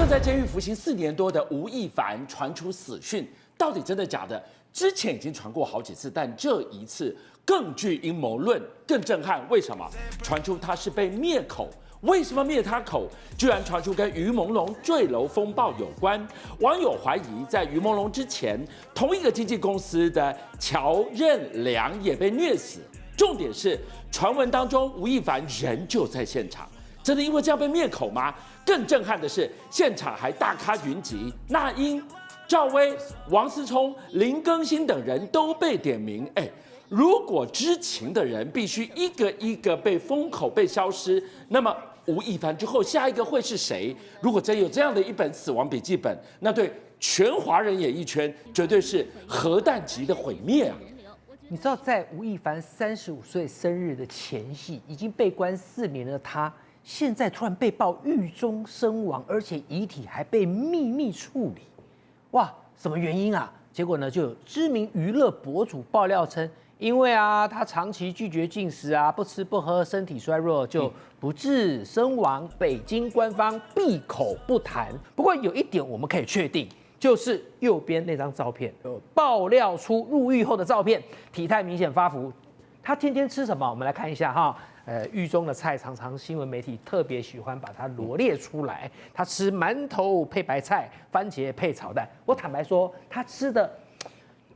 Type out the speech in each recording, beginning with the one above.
正在监狱服刑4年多的吴亦凡传出死讯，到底真的假的？之前已经传过好几次，但这一次更具阴谋论，更震撼。为什么？传出他是被灭口。为什么灭他口？居然传出跟于朦胧坠楼风暴有关。网友怀疑，在于朦胧之前，同一个经纪公司的乔任梁也被虐死。重点是，传闻当中吴亦凡人就在现场，真的因为这样被灭口吗？更震撼的是，现场还大咖云集，那英、赵薇、王思聪、林更新等人都被点名。如果知情的人必须一个一个被封口、被消失，那么吴亦凡之后下一个会是谁？如果真有这样的一本死亡笔记本，那对全华人演艺圈绝对是核弹级的毁灭啊！你知道，在吴亦凡35岁生日的前夕，已经被关4年的他，现在突然被曝狱中身亡，而且遗体还被秘密处理。哇，什么原因啊？结果呢，就有知名娱乐博主爆料称，因为他长期拒绝进食不吃不喝，身体衰弱，就不治身亡。北京官方闭口不谈。不过有一点我们可以确定，就是右边那张照片有爆料出入狱后的照片，体态明显发福。他天天吃什么？我们来看一下哈。狱中的菜常常新闻媒体特别喜欢把它罗列出来。他吃馒头配白菜，番茄配炒蛋。我坦白说，他吃的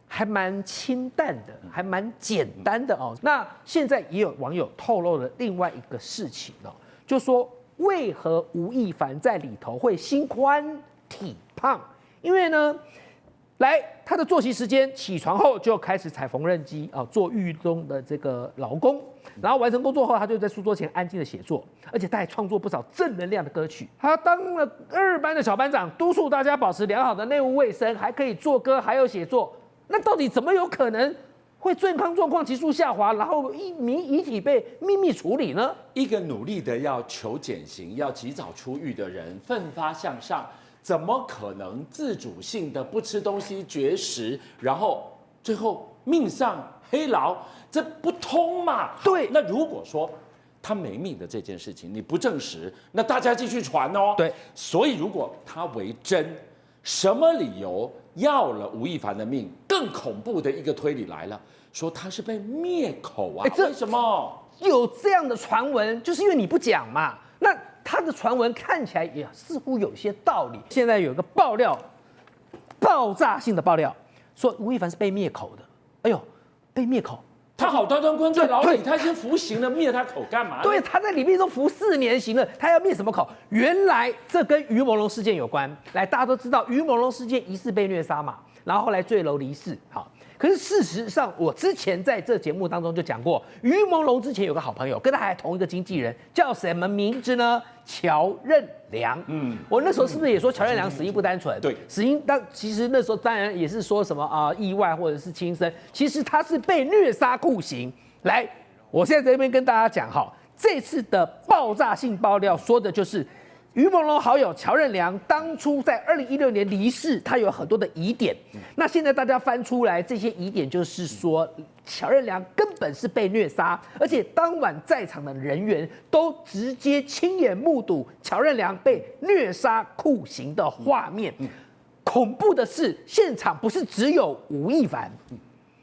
还蛮清淡的，还蛮简单的哦。那现在也有网友透露了另外一个事情哦，就说为何吴亦凡在里头会心宽体胖？因为呢，他的作息时间，起床后就开始踩缝纫机做狱中的这个劳工，然后完成工作后，他就在书桌前安静的写作，而且他还创作不少正能量的歌曲。他当了2班的小班长，督促大家保持良好的内务卫生，还可以做歌，还有写作。那到底怎么有可能会健康状况急速下滑，然后遗体被秘密处理呢？一个努力的要求减刑、要及早出狱的人，奋发向上，怎么可能自主性的不吃东西、绝食，然后最后命丧黑牢？这不通嘛？对。那如果说他没命的这件事情你不证实，那大家继续传哦。对。所以如果他为真，什么理由要了吴亦凡的命？更恐怖的一个推理来了，说他是被灭口啊？为什么有这样的传闻？就是因为你不讲嘛。那他的传闻看起来也似乎有些道理。现在有一个爆料，爆炸性的爆料，说吴亦凡是被灭口的。哎呦，被灭口！他好端端关在牢里，他先服刑了，灭他口干嘛？对，他在里面都服4年刑了，他要灭什么口？原来这跟于朦胧事件有关。大家都知道于朦胧事件疑似被虐杀嘛，然后后来坠楼离世。好，可是事实上，我之前在这节目当中就讲过，于朦胧之前有个好朋友，跟他还同一个经纪人，叫什么名字呢？乔任梁。我那时候是不是也说乔任梁死因不单纯？对，死因其实那时候当然也是说什么意外或者是轻生，其实他是被虐杀酷刑。来，我现在在这边跟大家讲哈，这次的爆炸性爆料说的就是于朦胧好友乔任梁当初在2016年离世，他有很多的疑点。那现在大家翻出来这些疑点，就是说乔任梁根本是被虐杀，而且当晚在场的人员都直接亲眼目睹乔任梁被虐杀酷刑的画面。恐怖的是，现场不是只有吴亦凡，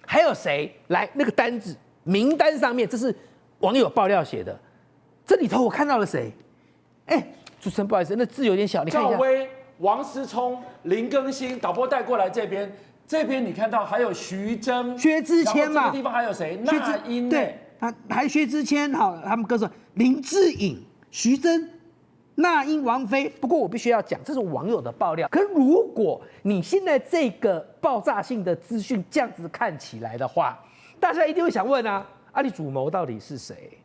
还有谁？来，那个单子名单上面，这是网友爆料写的，这里头我看到了谁？主持人不好意思，那字有点小，你看一下。赵薇、王思聪、林更新，导播带过来这边。这边你看到还有徐峥、薛之谦嘛？这个地方还有谁？那英。对，还薛之谦，好，他们歌手林志颖、徐峥、那英、王菲。不过我必须要讲，这是网友的爆料。可是如果你现在这个爆炸性的资讯这样子看起来的话，大家一定会想问你主谋到底是谁？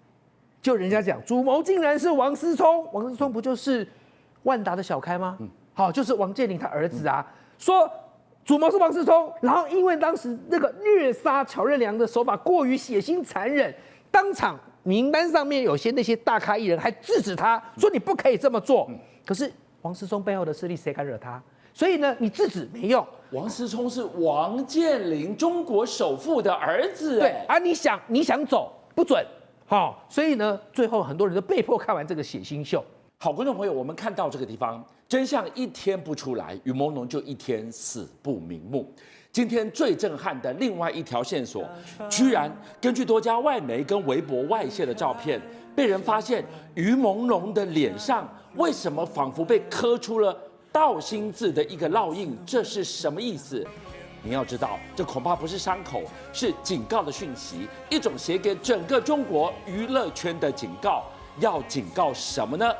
就人家讲主谋竟然是王思聪，王思聪不就是万达的小开吗？好，就是王健林他儿子说主谋是王思聪，然后因为当时那个虐杀乔任梁的手法过于血腥残忍，当场名单上面有些那些大咖艺人还制止他说你不可以这么做。可是王思聪背后的势力谁敢惹他？所以呢，你制止没用。王思聪是王健林中国首富的儿子，对你想走不准。所以呢，最后很多人都被迫看完这个血腥秀。好，观众朋友，我们看到这个地方，真相一天不出来，于朦胧就一天死不瞑目。今天最震撼的另外一条线索，居然根据多家外媒跟微博外泄的照片，被人发现于朦胧的脸上为什么仿佛被刻出了倒心字的一个烙印？这是什么意思？你要知道，这恐怕不是伤口，是警告的讯息，一种写给整个中国娱乐圈的警告。要警告什么呢？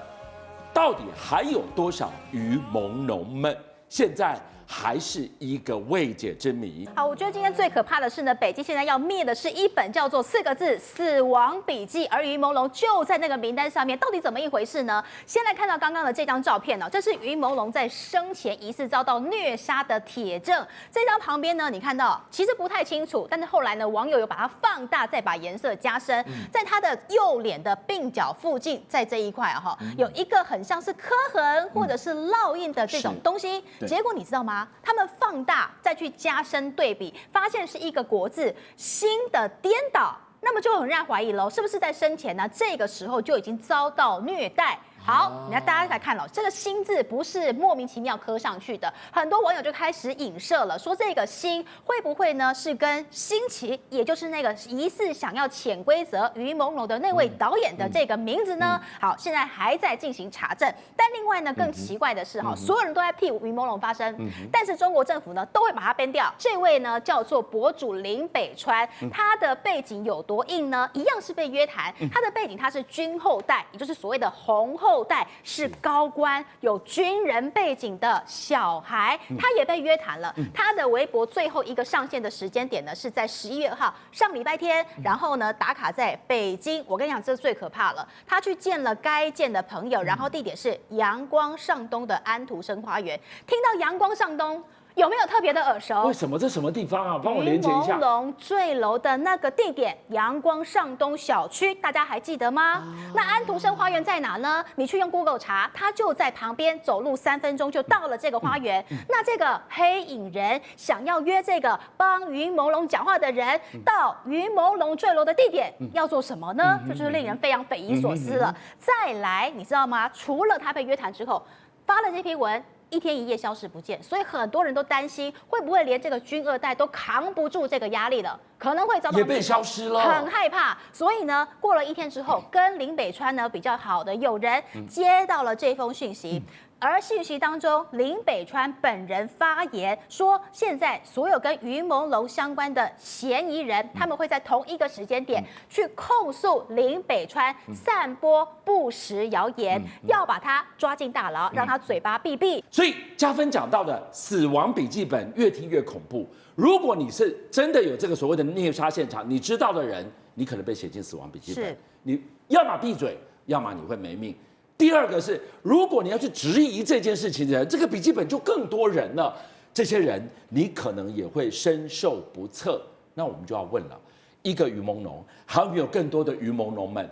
到底还有多少于朦胧们？现在还是一个未解之谜。好，我觉得今天最可怕的是呢，北京现在要灭的是一本叫做4个字死亡笔记，而于朦胧就在那个名单上面，到底怎么一回事呢？先来看到刚刚的这张照片这是于朦胧在生前疑似遭到虐杀的铁证。这张旁边呢，你看到其实不太清楚，但是后来呢，网友有把它放大，再把颜色加深，在他的右脸的鬓角附近，在这一块有一个很像是刻痕或者是烙印的这种东西。结果你知道吗？他们放大再去加深对比，发现是一个国字“心”的颠倒，那么就很让人怀疑喽，是不是在生前呢？这个时候就已经遭到虐待？好，你看大家来看了，这个“心”字不是莫名其妙刻上去的，很多网友就开始影射了，说这个“心”会不会呢是跟辛弃，也就是那个疑似想要潜规则于朦胧的那位导演的这个名字呢？好，现在还在进行查证。但另外呢，更奇怪的是所有人都在替于朦胧发声，但是中国政府呢都会把它编掉。这位呢叫做博主林北川，他的背景有多硬呢？一样是被约谈，他的背景他是军后代，也就是所谓的红后代，是高官有军人背景的小孩，他也被约谈了。他的微博最后一个上线的时间点呢是在11月2号上礼拜天，然后呢打卡在北京。我跟你讲，这最可怕了，他去见了该见的朋友，然后地点是阳光上东的安徒生花园。听到阳光上东，有没有特别的耳熟？为什么？这什么地方啊？帮我连接一下。于朦胧坠楼的那个地点，阳光上东小区，大家还记得吗？那安徒生花园在哪呢？你去用 Google 查，它就在旁边，走路3分钟就到了这个花园。那这个黑影人想要约这个帮于朦胧讲话的人到于朦胧坠楼的地点，要做什么呢？这就是令人非常匪夷所思了。再来，你知道吗？除了他被约谈之后，发了这篇文。1天1夜消失不见，所以很多人都担心会不会连这个军2代都扛不住这个压力了，可能会遭到也被消失了，很害怕。所以呢，过了1天之后，跟林北川呢比较好的友人接到了这封讯息。而讯息当中，林北川本人发言说，现在所有跟于朦胧相关的嫌疑人，他们会在同一个时间点去控诉林北川散播不实谣言，要把他抓进大牢，让他嘴巴闭闭。所以嘉芬讲到的死亡笔记本越听越恐怖。如果你是真的有这个所谓的虐杀现场，你知道的人，你可能被写进死亡笔记本，你要么闭嘴，要么你会没命。第二个是，如果你要去质疑这件事情的人，这个笔记本就更多人了。这些人你可能也会深受不测。那我们就要问了：一个于朦胧，还有没有更多的于朦胧们？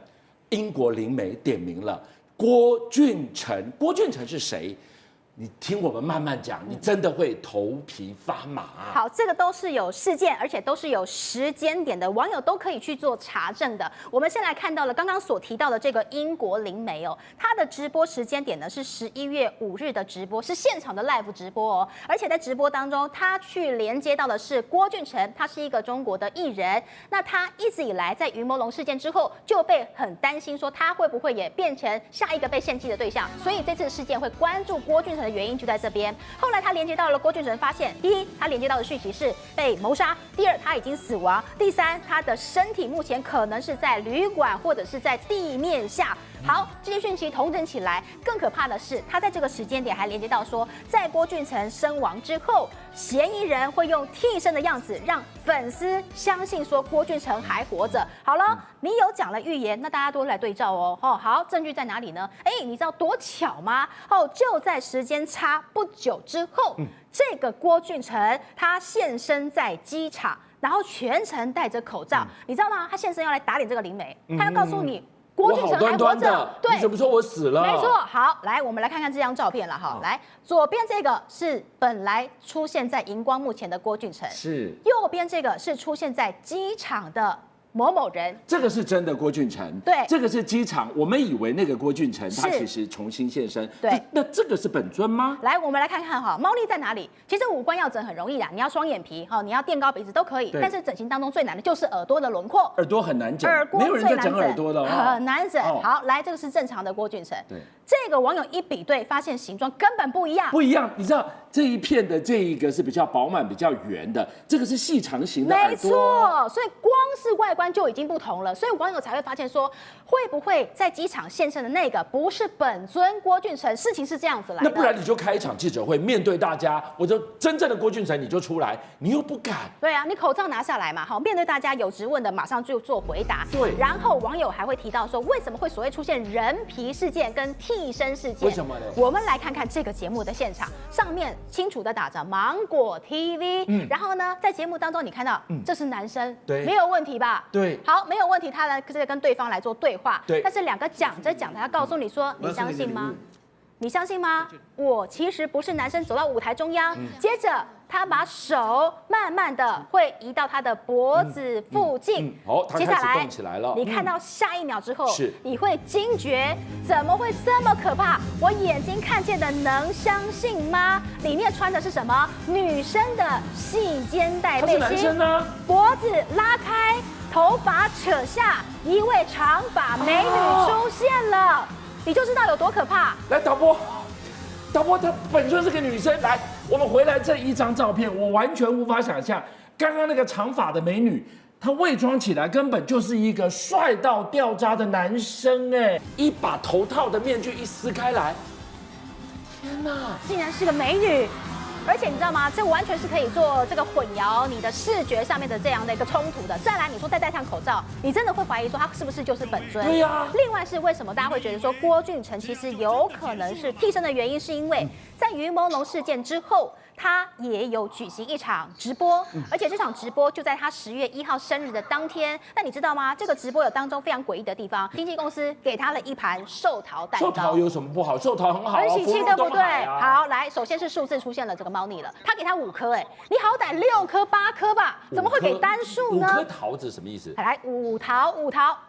英国灵媒点名了郭俊成。郭俊成是谁？你听我们慢慢讲，你真的会头皮发麻。好，这个都是有事件，而且都是有时间点的，网友都可以去做查证的。我们先来看到了刚刚所提到的这个英国灵媒他的直播时间点呢是11月5日的直播，是现场的 live 直播而且在直播当中，他去连接到的是郭俊成，他是一个中国的艺人。那他一直以来在于朦胧事件之后，就被很担心说他会不会也变成下一个被献祭的对象，所以这次事件会关注郭俊成的原因就在这边。后来他连接到了郭俊成，发现第一，他连接到的讯息是被谋杀；第二，他已经死亡；第三，他的身体目前可能是在旅馆或者是在地面下。好，这些讯息统整起来，更可怕的是，他在这个时间点还连接到说，在郭俊成身亡之后，嫌疑人会用替身的样子让粉丝相信说郭俊成还活着。好了，你有讲了预言，那大家都来对照好，证据在哪里呢？你知道多巧吗？就在时间差不久之后，这个郭俊成他现身在机场，然后全程戴着口罩，你知道吗？他现身要来打脸这个灵媒，他要告诉你。郭俊成还活着，对，你怎么说我死了？没错，好，来，我们来看看这张照片了哈。来，左边这个是本来出现在荧光幕前的郭俊成，是；右边这个是出现在机场的某某人。这个是真的郭俊成，对这个是机场，我们以为那个郭俊成他是其实重新现身，对那这个是本尊吗？来，我们来看看哈，猫腻在哪里？其实五官要整很容易啦，你要双眼皮哈，你要垫高鼻子都可以。对但是整形当中最难的就是耳朵的轮廓，耳朵很难整，耳郭没有人在整最难耳朵的哦，很难整。哦好，来，这个是正常的郭俊成。对，这个网友一比对，发现形状根本不一样。不一样。你知道这一片的这一个是比较饱满、比较圆的，这个是细长型的耳没朵。错，所以光是外观就已经不同了，所以网友才会发现说，会不会在机场现身的那个不是本尊郭俊成？事情是这样子来的。那不然你就开一场记者会，面对大家，我就真正的郭俊成你就出来，你又不敢。对啊，你口罩拿下来嘛，好，面对大家有质问的，马上就做回答。对然后网友还会提到说，为什么会所谓出现人皮事件跟替身事件？为什么呢？我们来看看这个节目的现场，上面清楚的打着芒果 TV，然后呢，在节目当中你看到，这是男生，对没有问题吧？对好，没有问题，他来这个跟对方来做对话，对但是两个讲着讲着，他告诉你说，你相信吗？你相信吗？我其实不是男生，走到舞台中央，接着他把手慢慢的会移到他的脖子附近，他开始动起来了。你看到下一秒之后，是你会惊觉，怎么会这么可怕？我眼睛看见的能相信吗？里面穿的是什么？女生的细肩带背他是男心生，呢？脖子拉开，头发扯下，一位长发美女出现了。你就知道有多可怕。来，导播，她本身是个女生。来，我们回来这一张照片，我完全无法想象，刚刚那个长发的美女，她伪装起来根本就是一个帅到掉渣的男生哎！一把头套的面具一撕开来，天哪！竟然是个美女。而且你知道吗？这完全是可以做这个混淆你的视觉上面的这样的一个冲突的。再来，你说再戴上口罩，你真的会怀疑说他是不是就是本尊？对呀。另外是为什么大家会觉得说郭俊成其实有可能是替身的原因，是因为在于朦胧事件之后，他也有举行一场直播，而且这场直播就在他10月1号生日的当天。那你知道吗？这个直播有当中非常诡异的地方，经纪公司给他了一盘寿桃蛋糕。寿桃有什么不好？寿桃很好啊，很喜气，对不对？好，好，来，首先是数字出现了这个猫腻了，他给他5颗，哎，你好歹6颗、8颗吧，怎么会给单数呢？ 5颗桃子什么意思？来，五桃，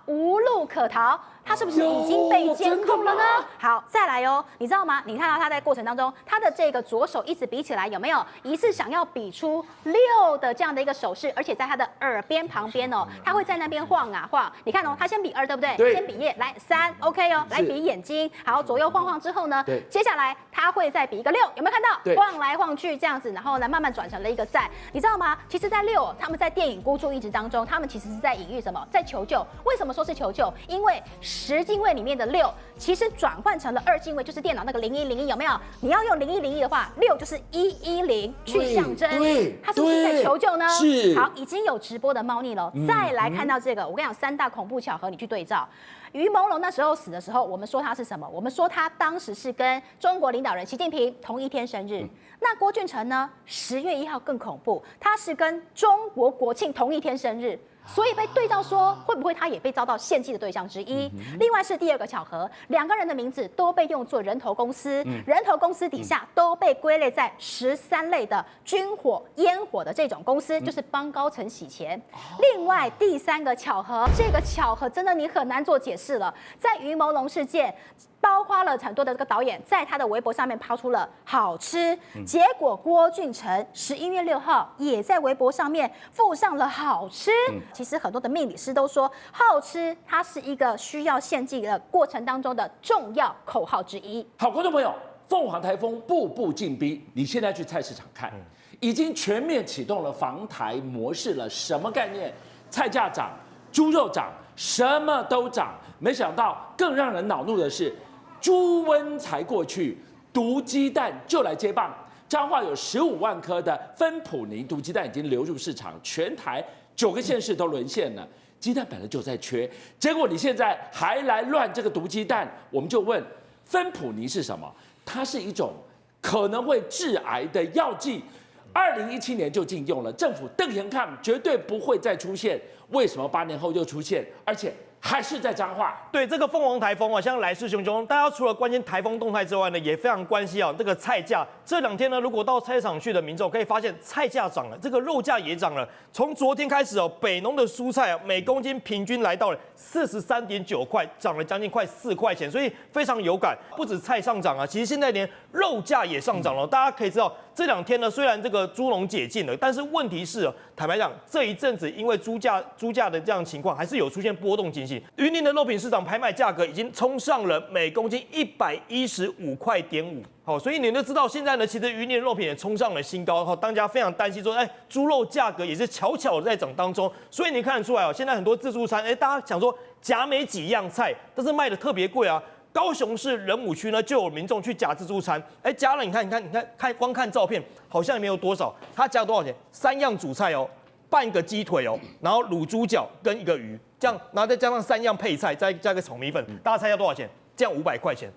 无路可逃，他是不是已经被监控了呢？好，再来哦，你知道吗？你看到他在过程当中，他的这个左手一直比起来，有没有疑似想要比出6的这样的一个手势？而且在他的耳边旁边哦，他会在那边晃啊晃。你看哦，他先比2，对不对？对。先比耶，来3 ，OK 哦，来比眼睛，好，左右晃晃之后呢，对。接下来他会再比一个6，有没有看到？对。晃来晃去这样子，然后呢，慢慢转成了一个赞。你知道吗？其实，在6，他们在电影孤注一掷当中，他们其实是在隐喻什么？在求救。为什么说是求救？因为10进位里面的6，其实转换成了2进位，就是电脑那个0101，有没有？你要用0101的话，6就是110去象征。对，他是不是在求救呢？是。好，已经有直播的猫腻了。再来看到这个，我跟你讲，3大恐怖巧合，你去对照。于朦胧那时候死的时候，我们说他是什么？我们说他当时是跟中国领导人习近平同一天生日。那郭俊成呢？10月1号更恐怖，他是跟中国国庆同一天生日。所以被对照说，会不会他也被遭到献祭的对象之一？另外是第2个巧合，2个人的名字都被用作人头公司，人头公司底下都被归类在13类的军火、烟火的这种公司，就是帮高层洗钱。另外第3个巧合，这个巧合真的你很难做解释了，在于朦胧事件。包括了很多的这个导演在他的微博上面抛出了好吃，结果郭俊成11月6号也在微博上面附上了好吃。其实很多的命理师都说，好吃它是一个需要献祭的过程当中的重要口号之一。好，观众朋友，凤凰台风步步进逼，你现在去菜市场看，已经全面启动了防台模式了。什么概念？菜价涨，猪肉涨，什么都涨。没想到更让人恼怒的是。猪瘟才过去，毒鸡蛋就来接棒。彰化有15万颗的芬普尼毒鸡蛋已经流入市场，全台9个县市都沦陷了。鸡蛋本来就在缺，结果你现在还来乱这个毒鸡蛋，我们就问，芬普尼是什么？它是一种可能会致癌的药剂。2017年就禁用了，政府瞪眼看，绝对不会再出现。为什么8年后又出现？而且还是在彰化。对这个凤凰台风啊，像来势汹汹，大家除了关心台风动态之外呢，也非常关心啊这个菜价。这2天呢，如果到菜市场去的民众可以发现，菜价涨了，这个肉价也涨了。从昨天开始哦，北农的蔬菜啊，每公斤平均来到了43.9块，涨了将近快4块钱，所以非常有感。不止菜上涨啊，其实现在连肉价也上涨了。大家可以知道，这2天呢，虽然这个猪农解禁了，但是问题是，坦白讲，这一阵子因为猪价的这样情况，还是有出现波动情形。云林的肉品市场拍卖价格已经冲上了每公斤115.5块。好，所以你就知道现在呢，其实云林的肉品也冲上了新高。好，大家非常担心说，猪肉价格也是悄悄的在涨当中。所以你看得出来哦，现在很多自助餐，大家想说夹没几样菜，但是卖的特别贵啊。高雄市仁武区呢，就有民众去夹自助餐，夹了，你看，光看照片好像也没有多少，他夹多少钱？3样主菜哦，半个鸡腿哦，然后卤猪脚跟一个鱼，这样，然后再加上3样配菜，再加个炒米粉，大家猜下多少钱？这样500块钱，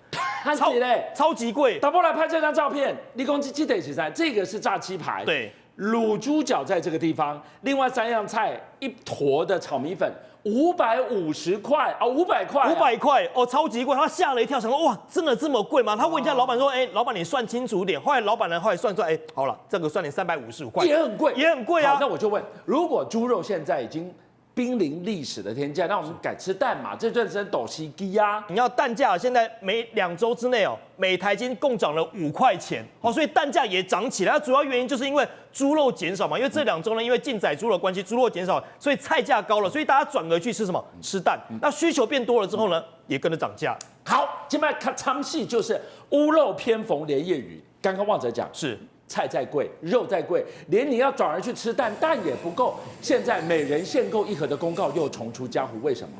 超级贵。导播来拍这张照片，立功鸡腿起餐，这个是炸鸡排，对，卤猪脚在这个地方，另外3样菜，一坨的炒米粉。550块啊，500块，500块哦，超级贵，他吓了一跳，想说哇，真的这么贵吗？他问一下老板说，老板你算清楚点。后来老板呢，后来算，好了，这个算你355块，也很贵，也很贵啊。好，那我就问，如果猪肉现在已经濒临历史的天价，那我们改吃蛋嘛？这阵子斗西鸡啊，你要蛋价，现在每2周之内哦，每台斤共涨了5块钱，所以蛋价也涨起来。主要原因就是因为猪肉减少嘛，因为这2周呢，因为禁宰猪的关系，猪肉减少，所以菜价高了，所以大家转而去吃什么？吃蛋。那需求变多了之后呢，也跟着涨价。好，今麦看仓戏就是屋漏偏逢连夜雨。刚刚旺仔讲是。菜再贵，肉再贵，连你要转而去吃蛋，蛋也不够。现在每人限购1盒的公告又重出江湖，为什么？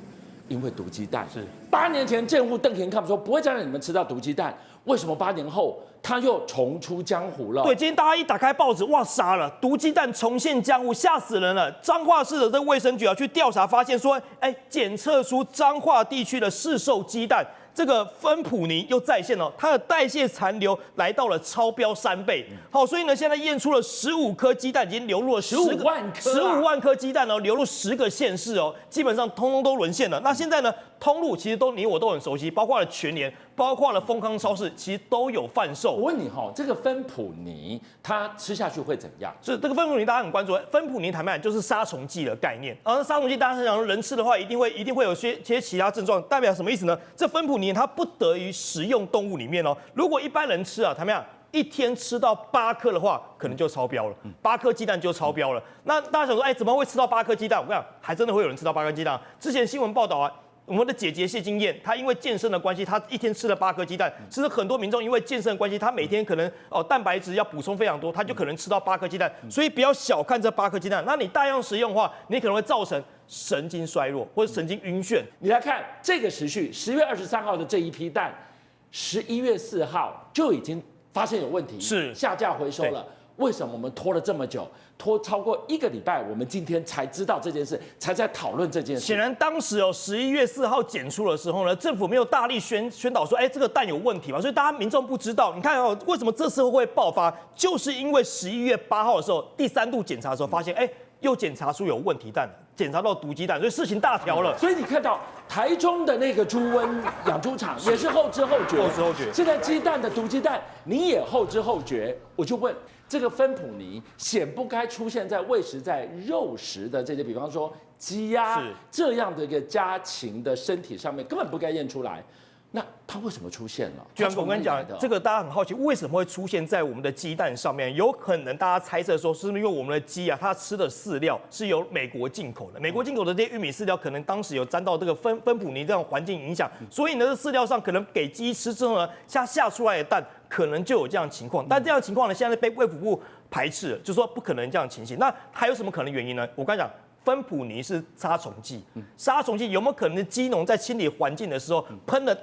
因为毒鸡蛋。是8年前政务邓廷康说不会再让你们吃到毒鸡蛋，为什么8年后他又重出江湖了？对，今天大家一打开报纸，哇，傻了，毒鸡蛋重现江湖，吓死人了。彰化市的这个卫生局去调查，发现说，检测出彰化地区的市售鸡蛋。这个芬普尼又再现了，它的代谢残留来到了超标3倍。好，所以呢，现在验出了15颗鸡蛋，已经流入了15万颗鸡蛋哦，流入10个县市哦，基本上通通都沦陷了。那现在呢，通路其实你我都很熟悉，包括了全联，包括了丰康超市，其实都有贩售。我问你这个芬普尼它吃下去会怎样？是这个芬普尼大家很关注，芬普尼坦白讲就是杀虫剂的概念，而杀虫剂大家想人吃的话，一定会有些其他症状，代表什么意思呢？这芬普尼它不得于食用动物里面哦。如果一般人吃啊，坦白讲1天吃到8颗的话，可能就超标了，8颗鸡蛋就超标了。那大家想说，怎么会吃到8颗鸡蛋？我跟你讲，还真的会有人吃到8颗鸡蛋。之前新闻报道啊。我们的姐姐谢金燕，她因为健身的关系，她1天吃了8颗鸡蛋。其实很多民众因为健身的关系，她每天可能蛋白质要补充非常多，她就可能吃到8颗鸡蛋。所以不要小看这8颗鸡蛋。那你大量食用的话，你可能会造成神经衰弱或者神经晕眩。你来看这个时序，10月23号的这一批蛋，11月4号就已经发现有问题，是下架回收了。为什么我们拖了这么久，拖超过1个礼拜，我们今天才知道这件事，才在讨论这件事？显然当时11月4号检出的时候呢，政府没有大力宣导说，这个蛋有问题嘛，所以大家民众不知道。你看为什么这时候会爆发，就是因为11月8号的时候，第3度检查的时候发现，又检查出有问题蛋，检查到毒鸡蛋，所以事情大条了。所以你看到台中的那个猪瘟养猪场也是后知后觉，现在鸡蛋的毒鸡蛋你也后知后觉，我就问。这个芬普尼显不该出现在喂食在肉食的这些，比方说鸡鸭这样的一个家禽的身体上面，根本不该验出来。那它为什么出现了？居然我跟你讲，这个大家很好奇，为什么会出现在我们的鸡蛋上面？有可能大家猜测说，是不是因为我们的鸡啊，它吃的饲料是由美国进口的，美国进口的这些玉米饲料，可能当时有沾到这个芬普尼这样环境影响，所以呢，这饲料上可能给鸡吃之后呢，下出来的蛋可能就有这样的情况。但这样的情况呢，现在被卫福部排斥了，就说不可能这样的情形。那还有什么可能原因呢？我刚才讲。芬普尼是杀虫剂，杀虫剂有没有可能鸡农在清理环境的时候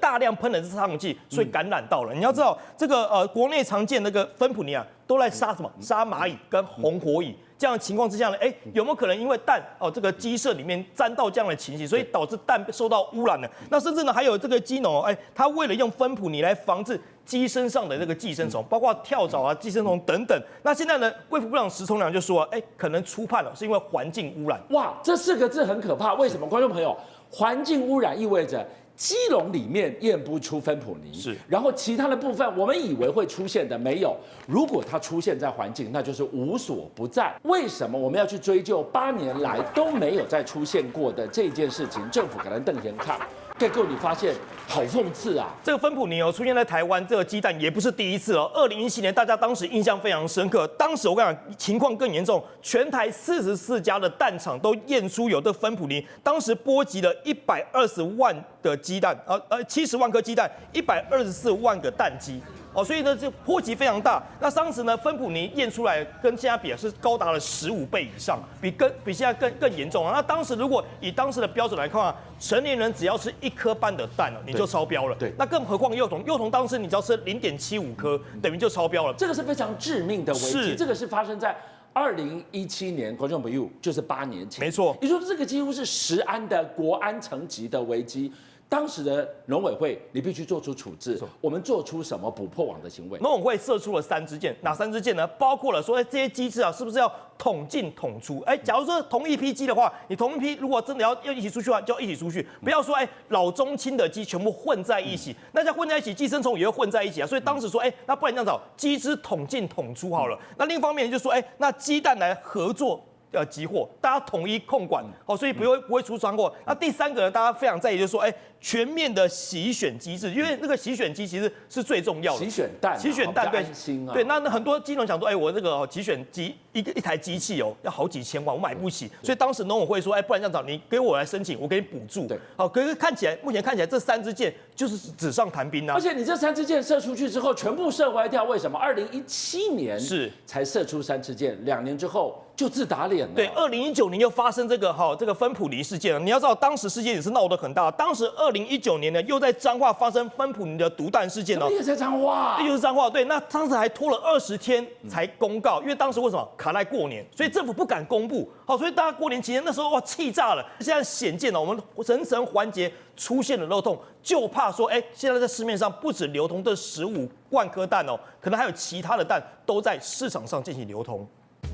大量喷了这杀虫剂，所以感染到了？你要知道，这个国内常见那个芬普尼啊，都在杀什么？杀蚂蚁跟红火蚁。这样的情况之下呢，有没有可能因为蛋这个鸡舍里面沾到这样的情形，所以导致蛋受到污染了？那甚至呢，还有这个鸡农他为了用芬普尼来防治鸡身上的这个寄生虫，包括跳蚤啊、寄生虫等等。那现在呢，卫福部长石崇良就说，可能初判了，是因为环境污染。哇，这4个字很可怕。为什么？观众朋友，环境污染意味着基隆里面验不出芬普尼，是，然后其他的部分我们以为会出现的没有。如果它出现在环境，那就是无所不在。为什么我们要去追究8年来都没有再出现过的这件事情？政府可能瞪眼看。结果你发现好讽刺啊！这个芬普尼出现在台湾，这个鸡蛋也不是第一次了。2017年，大家当时印象非常深刻。当时我跟你讲，情况更严重，全台44家的蛋厂都验出有这芬普尼，当时波及了120万的鸡蛋，70万颗鸡蛋，124万个蛋鸡。所以呢，这波及非常大。那当时呢，芬普尼验出来跟现在比是高达了15倍以上，比现在更严重啊。那当时如果以当时的标准来看啊，成年人只要吃1颗半的蛋你就超标了。对，那更何况幼童当时你只要吃0.75颗，等于就超标了。这个是非常致命的危机，这个是发生在2017年，观众朋友就是8年前。没错，你说这个几乎是食安的国安层级的危机。当时的农委会，你必须做出处置。我们做出什么捕破网的行为？农委会射出了3支箭，哪3支箭呢？包括了说，这些鸡只是不是要统进统出？假如说同一批鸡的话，你同一批如果真的要一起出去的话，就要一起出去，不要说老中青的鸡全部混在一起，那这混在一起，寄生虫也会混在一起啊。所以当时说，那不然这样子，鸡只统进统出好了。那另一方面就说，那鸡蛋来合作。集货，大家统一控管，所以不会出窗户。那第3个呢，大家非常在意，就是说，全面的洗选机制，因为那个洗选机其实是最重要的。洗选蛋，对，安心啊。对，那很多鸡农想说，我这个洗选机一台机器要好几千万，我买不起。所以当时农委会说，不然这样子，你给我来申请，我给你补助。对，可是目前看起来这3支箭就是纸上谈兵啊。而且你这3支箭射出去之后，全部射歪掉，为什么？2017年才射出3支箭，2年之后就自打脸了。对，2019年又发生这个芬普尼事件了。你要知道，当时事件也是闹得很大。当时2019年呢，又在彰化发生芬普尼的毒弹事件也在彰化，又是彰化。对，那当时还拖了20天才公告，因为当时为什么卡在过年，所以政府不敢公布。所以大家过年期间那时候气炸了。现在显见了，我们层环节出现了漏洞，就怕说，现在在市面上不止流通这15万颗蛋可能还有其他的蛋都在市场上进行流通。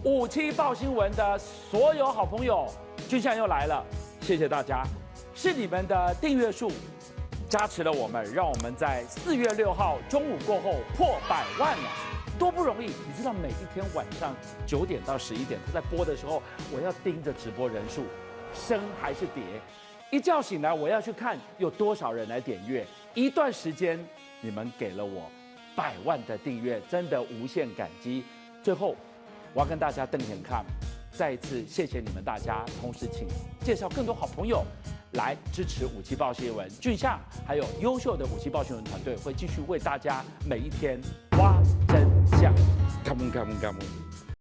57报新闻的所有好朋友，俊相又来了，谢谢大家，是你们的订阅数加持了我们，让我们在4月6号中午过后破100万了，多不容易！你知道每一天晚上9点到11点，他在播的时候，我要盯着直播人数升还是跌，一觉醒来我要去看有多少人来点阅，一段时间你们给了我100万的订阅，真的无限感激。最后。我要跟大家瞪眼看，再一次谢谢你们大家，同时请介绍更多好朋友来支持57报新闻，俊相还有优秀的57报新闻团队会继续为大家每一天挖真相。Come on, come on, come on.